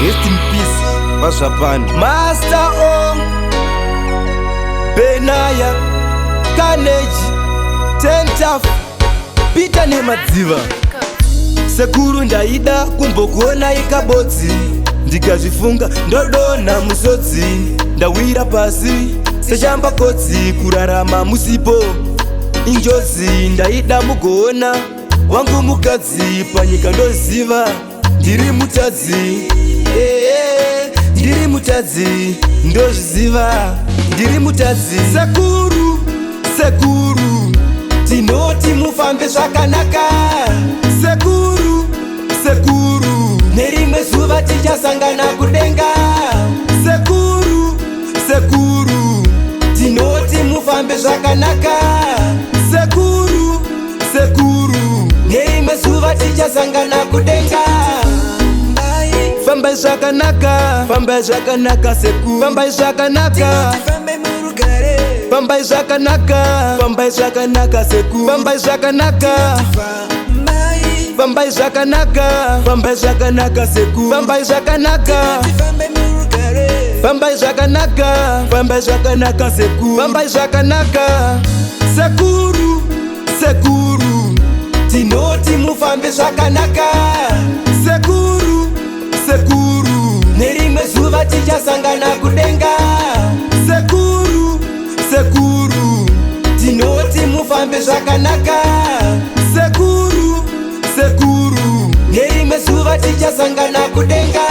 Rest in peace Vazvapani Master O Benaya Carnage Tentaf Peter Nemadziva Sekuru ndaida kumbokuona ikabodzi ndikazvifunga ndodona musodzi ndawira pasi sechamba kodzi kurarama musipo injozi ndaida mugoona wangu mukadzi panyika ndoziva ndiri mutadzi ndiri mutadzi ndozviziva ndiri mutadzi sekuru sekuru tinoti mufambe zvakanaka sekuru sekuru nerimwe zuva tichasangana kudenga sekuru sekuru tinoti mufambe zvakanaka sekuru sekuru nerimwe zuva tichasangana kudenga fambai zvakanaka fambai zvakanaka sekuru fambai zvakanaka fambai zvakanaka fambai zvakanaka sekuru fambai zvakanaka fambai zvakanaka fambai zvakanaka sekuru fambai zvakanaka fambai zvakanaka fambai zvakanaka sekuru fambai zvakanaka sekuru sekuru tinoti mufambe zvakanaka sekuru sekuru nerimwe zuva tichasangana kudenga sekuru sekuru tinoti mufambe zvakanaka sekuru sekuru nerimwe zuva tichasangana kudenga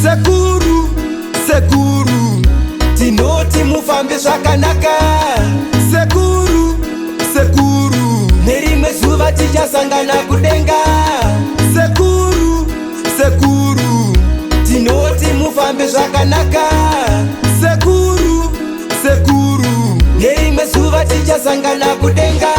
sekuru sekuru tinoti mufambe zvakanaka sekuru sekuru nerimwe zuva tichasangana kudenga sekuru sekuru tinoti mufambe zvakanaka sekuru sekuru nerimwe zuva tichasangana kudenga